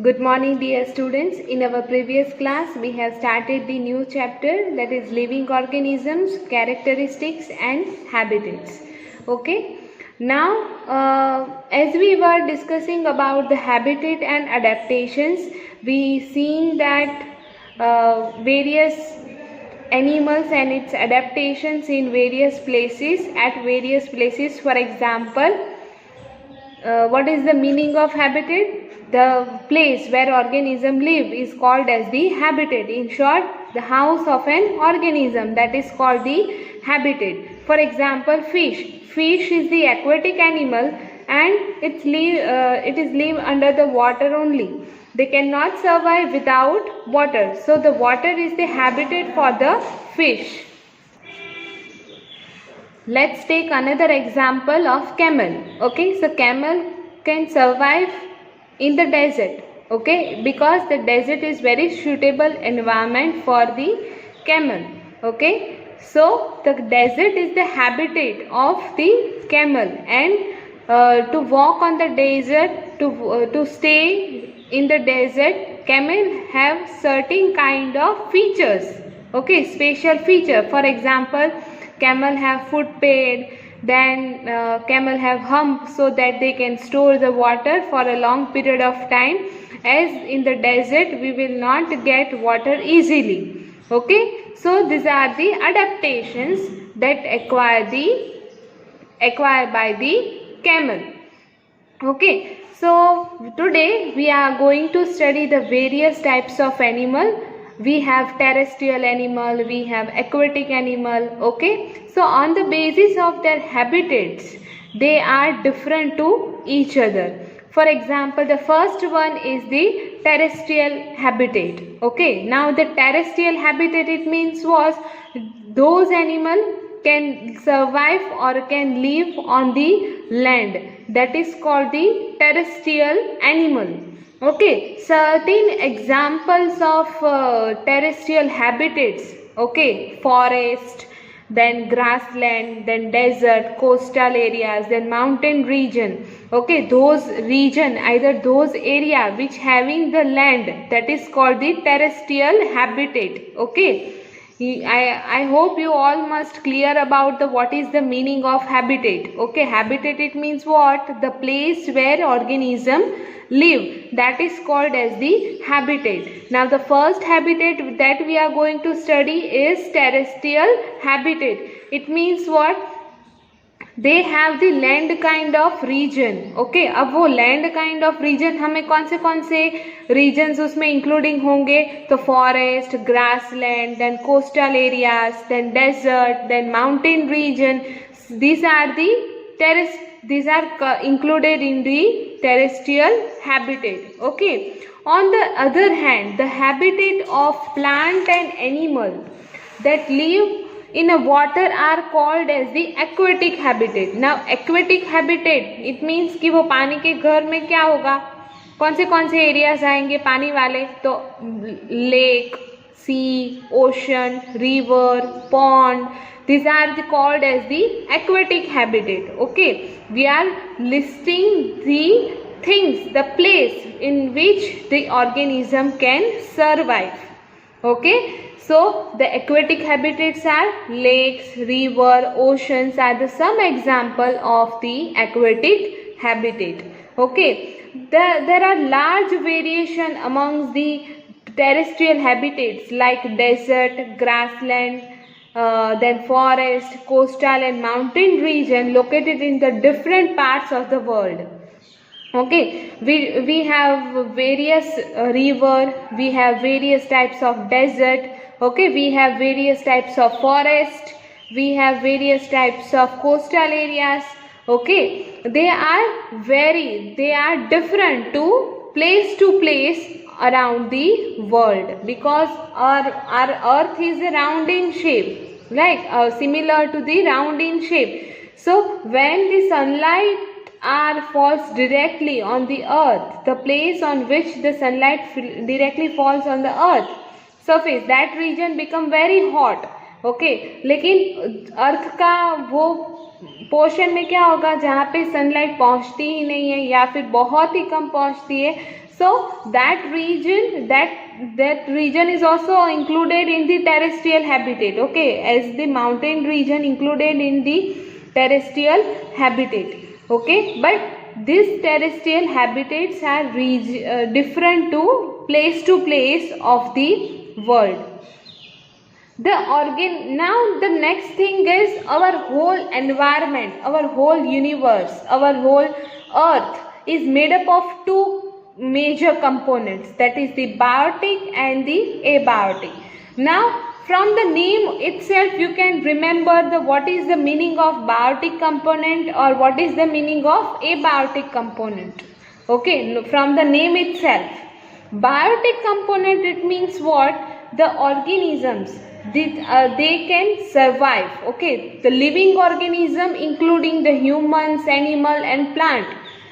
Good morning, dear students. In our previous class, we have started the new chapter, that is living organisms, characteristics and habitats. Okay. Now, as we were discussing about the habitat and adaptations, we seen that various animals and its adaptations in various places at various places. For example, what is the meaning of habitat? The place where organism live is called as the habitat. In short, the house of an organism, that is called the habitat. For example, fish. Fish is the aquatic animal and it is live under the water only. They cannot survive without water. So the water is the habitat for the fish. Let's take another example of camel. Okay, so camel can survive in the desert. Okay, because the desert is very suitable environment for the camel. Okay, so the desert is the habitat of the camel, and to walk on the desert, to stay in the desert, camel have certain kind of features. Okay, special feature. For example, camel have foot pad, then camel have hump so that they can store the water for a long period of time, as in the desert we will not get water easily. Okay, so these are the adaptations that acquired by the camel. Okay, so today we are going to study the various types of animal. We have terrestrial animal, we have aquatic animal. Okay, so on the basis of their habitats, they are different to each other. For example, the first one is the terrestrial habitat. Okay, now the terrestrial habitat, it means was those animal can survive or can live on the land. That is called the terrestrial animal. Okay, certain examples of terrestrial habitats. Okay, forest, then grassland, then desert, coastal areas, then mountain region. Okay, those region, either those area which having the land, that is called the terrestrial habitat. Okay, I hope you all must clear about the what is the meaning of habitat. Okay, habitat, it means what? The place where organism live, that is called as the habitat. Now the first habitat that we are going to study is terrestrial habitat. It means what? They have the land kind of region. Okay, अब वो land kind of reason हमें कौन से regions उसमें including होंगे? तो forest, grassland, then coastal areas, then desert, then mountain region. these are included in the terrestrial habitat. Okay, on the other hand, the habitat of plant and animal that live in a water are called as the aquatic habitat. Now aquatic habitat, it means कि वो पानी के घर में क्या होगा? कौन से एरियाज आएंगे पानी वाले? तो lake, sea, ocean, river, pond, these are called as the aquatic habitat. Okay, we are listing the things, the place in which the organism can survive. Okay, so the aquatic habitats are lakes, river, oceans are the some example of the aquatic habitat. Okay, there are large variation amongst the terrestrial habitats like desert, grassland, then forest, coastal and mountain region located in the different parts of the world. Okay, we have various river, we have various types of desert. Okay, we have various types of forest, we have various types of coastal areas. Okay, they are different to place around the world, because our earth is a round in shape, like similar to the round in shape. So when the sunlight falls directly on the earth, the place on which the sunlight directly falls on the earth surface, that region become very hot. Okay, लेकिन अर्थ का वो portion में क्या होगा जहाँ पे sunlight पहुँचती ही नहीं है या फिर बहुत ही कम पहुँचती है, So that region is also included in the terrestrial habitat, okay, as the mountain region included in the terrestrial habitat, okay. But these terrestrial habitats are different to place of the world. Now the next thing is our whole environment, our whole universe, our whole earth is made up of two major components, that is the biotic and the abiotic. Now from the name itself you can remember what is the meaning of biotic component or what is the meaning of abiotic component, okay. From the name itself, biotic component, it means what? The organisms, they can survive, okay. The living organism including the humans, animal and plant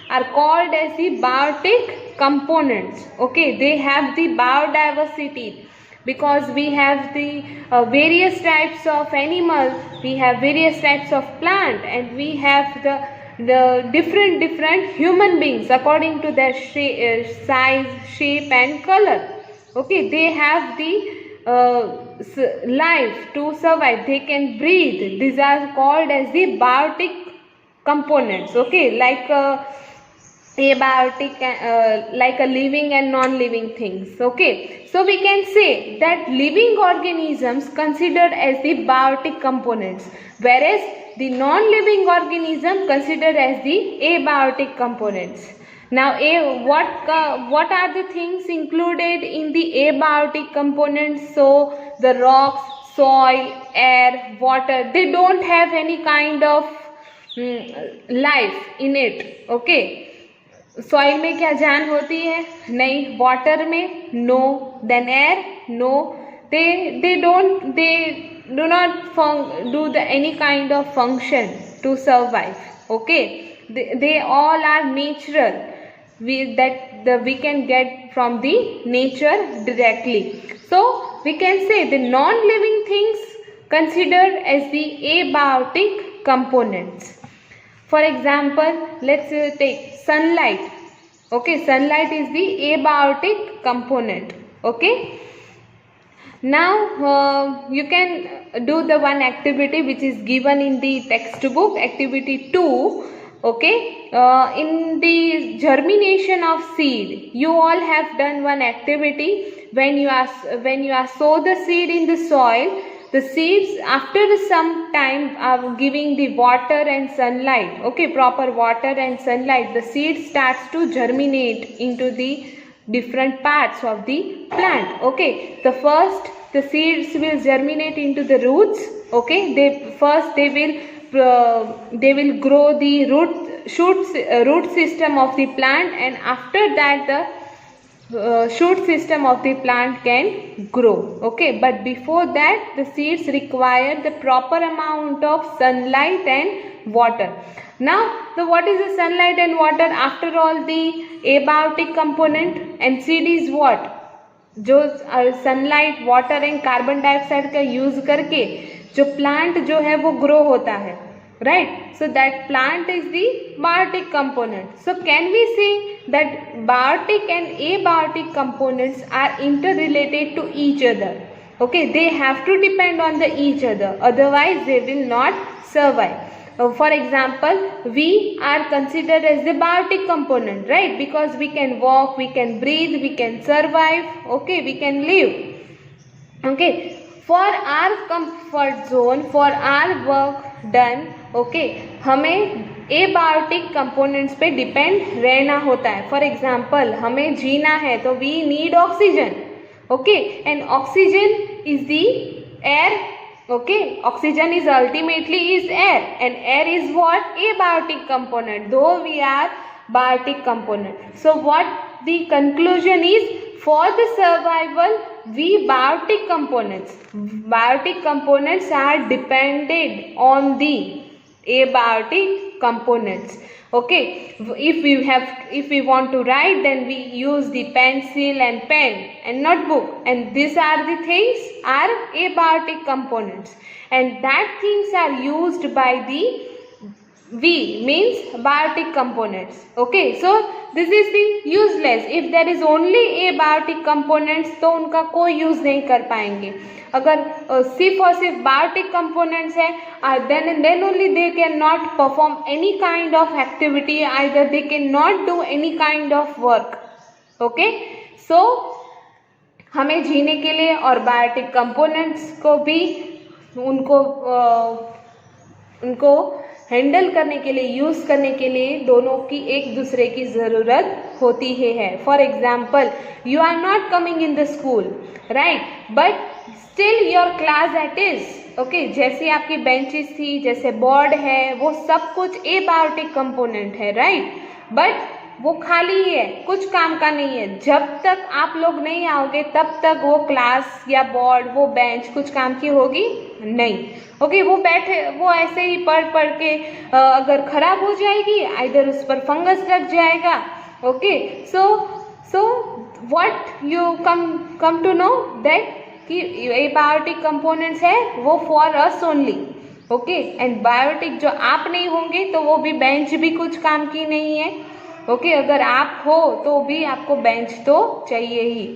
are called as the biotic components, okay. They have the biodiversity because we have the various types of animal, we have various types of plant, and we have the different human beings according to their size, shape and color, okay. They have the life to survive, they can breathe. These are called as the biotic components, okay. Like abiotic, like a living and non-living things, okay. So we can say that living organisms considered as the biotic components, whereas the non-living organism considered as the abiotic components. Now what are the things included in the abiotic components? So the rocks, soil, air, water, they don't have any kind of life in it, okay. Soil में क्या जान होती है? नहीं. Water में? No. Then air? No. they do not do any kind of function to survive, okay. They all are natural, we can get from the nature directly. So we can say the non-living things considered as the abiotic components. For example, let's take sunlight, okay. Sunlight is the abiotic component, okay. Now you can do the one activity which is given in the textbook, activity 2, okay. In the germination of seed, you all have done one activity. When you are sow the seed in the soil, the seeds after some time are giving the water and sunlight, okay, proper water and sunlight, the seed starts to germinate into the different parts of the plant, okay. The seeds will germinate into the roots, okay. They will grow the root system of the plant, and after that the shoot system of the plant can grow, okay. But before that the seeds require the proper amount of sunlight and water. Now what is the sunlight and water? After all, the abiotic component, and seed is what? जो sunlight, water and carbon dioxide का use करके जो plant जो है वो grow होता है, right. So that plant is the biotic component. So can we say that biotic and abiotic components are interrelated to each other, okay. They have to depend on each other, otherwise they will not survive. For example, we are considered as the biotic component, right, because we can walk, we can breathe, we can survive, okay, we can live, okay. For our comfort zone, for our work done, okay, हमें abiotic components पे depend रहना होता है. For example, हमें जीना है तो we need oxygen, okay, and oxygen is the air, okay. Oxygen is ultimately is air, and air is what? Abiotic component, though we are biotic component. So what the conclusion is? For the survival, we biotic components are dependent on the abiotic components, okay. If we want to write, then we use the pencil and pen and notebook, and these are the things are abiotic components, and that things are used by the V means biotic components. Okay, so this is the useless. If there is only a biotic components तो उनका कोई use नहीं कर पाएंगे. अगर सिर्फ और सिर्फ biotic components है, then only they cannot perform any kind of activity, either they cannot do any kind of work. Okay, so हमें जीने के लिए और बायोटिक कंपोनेंट्स को भी उनको हैंडल करने के लिए, यूज़ करने के लिए दोनों की एक दूसरे की ज़रूरत होती है. For example, you are not coming in the school, right, but still your class at is okay. जैसे आपकी बेंचेस थी, जैसे बोर्ड है, वो सब कुछ ए बायोटिक कंपोनेंट है, राइट, बट वो खाली है, कुछ काम का नहीं है. जब तक आप लोग नहीं आओगे तब तक वो क्लास या बोर्ड, वो बेंच कुछ काम की होगी नहीं. ओके, वो बैठे, वो ऐसे ही पढ़ के अगर खराब हो जाएगी, इधर उस पर फंगस लग जाएगा. Okay, so what you come to know that कि ये बायोटिक कंपोनेंट्स है वो for us only. Okay, and biotic जो आप नहीं होंगे तो वो भी बेंच भी कुछ काम की नहीं है. ओके, अगर आप हो तो भी आपको बेंच तो चाहिए ही.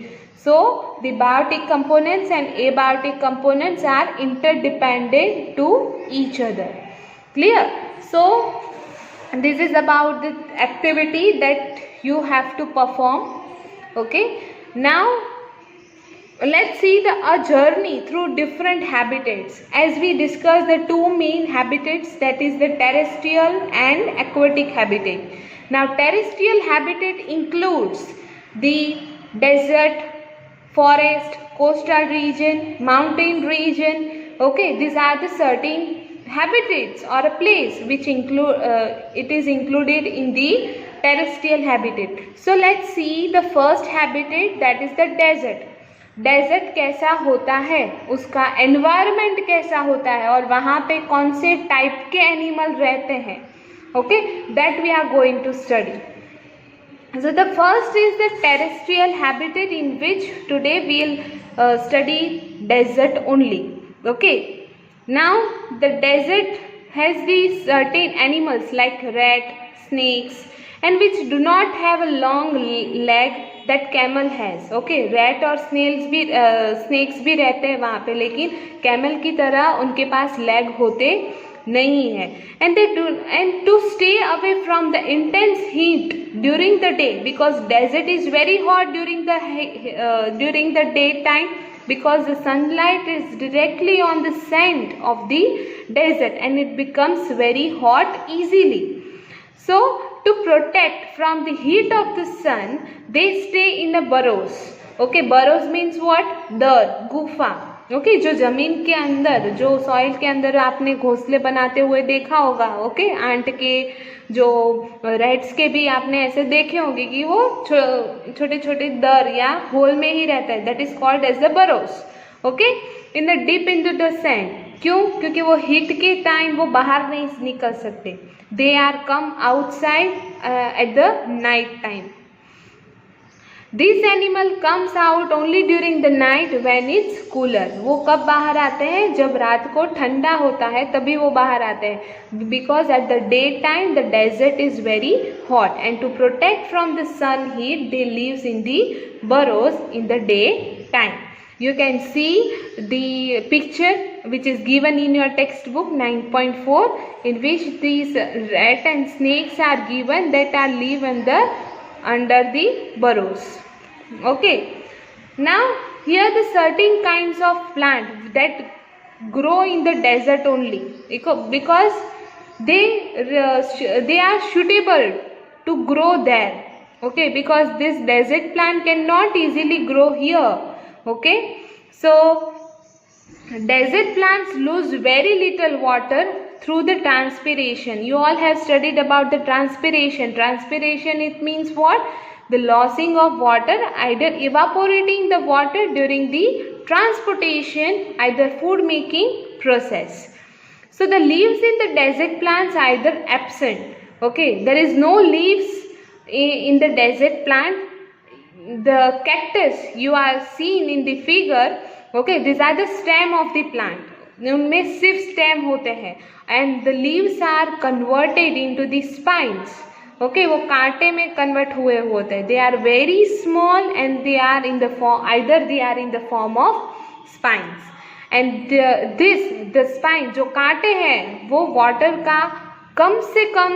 So the biotic components and abiotic components are interdependent to each other. Clear? So this is about the activity that you have to perform. Okay, now let's see a journey through different habitats. As we discussed the two main habitats, that is the terrestrial and aquatic habitat. Now terrestrial habitat includes the desert, forest, coastal region, mountain region. Okay, these are the certain habitats or a place which it is included in the terrestrial habitat. So let's see the first habitat, that is the desert. Desert कैसा होता है, उसका environment कैसा होता है और वहाँ पे कौन से टाइप के एनिमल रहते हैं. Okay, that we are going to study. So the first is the terrestrial habitat, in which today we will study desert only. Okay, now the desert has these certain animals like rat, snakes, and which do not have a long leg that camel has. Okay, rat और snakes भी रहते हैं वहाँ पे, लेकिन camel की तरह उनके पास leg होते नहीं है. And to stay away from the intense heat during the day, because desert is very hot during the daytime, because the sunlight is directly on the sand of the desert and it becomes very hot easily. So to protect from the heat of the sun, they stay in a burrows. Okay, burrows means what? दर, गुफा. Okay, जो जमीन के अंदर, जो soil के अंदर आपने घोंसले बनाते हुए देखा होगा. ओके, आंट के, जो रेड्स के भी आपने ऐसे देखे होंगे कि वो छोटे छोटे दर या होल में ही रहता है. That is called as the burrows. Okay, in the deep into the sand. क्यों? क्योंकि वो हीट के टाइम वो बाहर नहीं निकल सकते. They are come outside at the night time. This animal comes out only during the night when it's cooler. वो कब बाहर आते हैं? जब रात को ठंडा होता है तभी वो बाहर आते हैं. Because at the day time the desert is very hot, and to protect from the sun heat they lives in the burrows in the day time. You can see the picture which is given in your textbook 9.4, in which these rat and snakes are given that are live under the burrows. Okay, now here the certain kinds of plant that grow in the desert only, because they are suitable to grow there. Okay, because this desert plant cannot easily grow here. Okay, so desert plants lose very little water through the transpiration. You all have studied about the transpiration. Transpiration, it means what? The losing of water, either evaporating the water during the transportation, either food making process. So the leaves in the desert plants are either absent. Okay, there is no leaves in the desert plant. The cactus you are seen in the figure, okay, these are the stem of the plant. उनमें सिर्फ stem होते हैं, and the leaves are converted into the spines. Okay, वो कांटे में convert हुए होते हैं. They are very small and they are in the form, either they are in the form of spines. And this the spine, जो कांटे हैं वो वाटर का कम से कम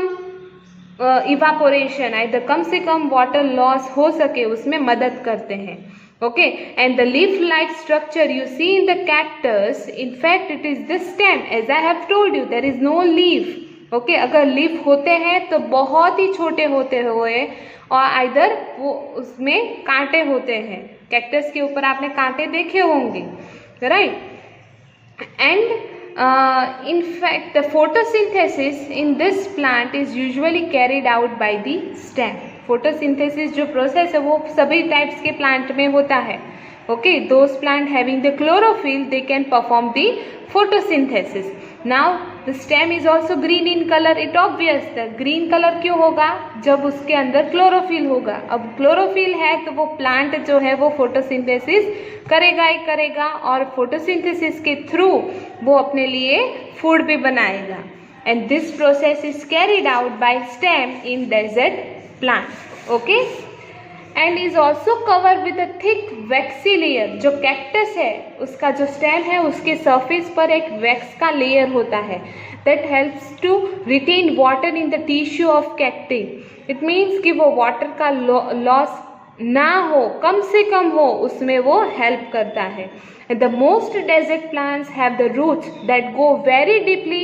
इवापोरेशन, आइदर कम से कम वाटर लॉस हो सके उसमें मदद करते हैं. Okay, and the leaf-like structure you see in the cactus, in fact it is the stem. As I have told you, there is no leaf. Okay, अगर लीफ होते हैं तो बहुत ही छोटे होते हुए, और आइदर वो उसमें कांटे होते हैं. कैक्टस के ऊपर आपने कांटे देखे होंगे, right. And in fact the photosynthesis in this plant is usually carried out by the stem. Photosynthesis जो प्रोसेस है वो सभी टाइप्स के प्लांट में होता है. Okay, those plant having the chlorophyll they can perform the photosynthesis. Now the stem is also green in colour. It obvious, the green colour क्यों होगा? जब उसके अंदर क्लोरोफिल होगा. अब क्लोरोफिल है तो वो प्लांट जो है वो फोटोसिंथेसिस करेगा ही करेगा, और फोटोसिंथेसिस के थ्रू वो अपने लिए फूड भी बनाएगा. And this process is carried out by stem in desert plant. Okay, and is also covered with a thick waxy layer. जो कैक्टस है उसका जो स्टेम है उसके सरफेस पर एक वैक्स का लेयर होता है. that helps to retain water in the tissue of cacti. it means कि वो वाटर का लॉस ना हो, कम से कम हो, उसमें वो हेल्प करता है. The most desert plants have the roots that go very deeply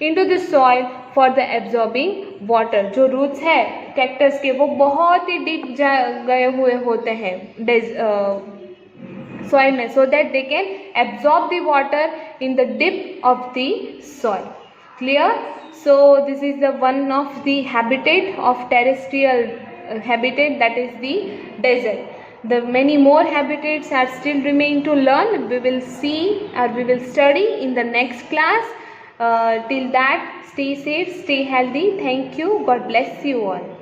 into the soil for the absorbing water. जो रूट्स है कैक्टस के वो बहुत ही डीप गए हुए होते हैं soil में, so that they can absorb the water in the depth of the soil. Clear? So this is the one of the habitat of terrestrial habitat, that is the desert. The many more habitats are still remaining to learn. We will see or we will study in the next class. Till that, stay safe, stay healthy. Thank you. God bless you all.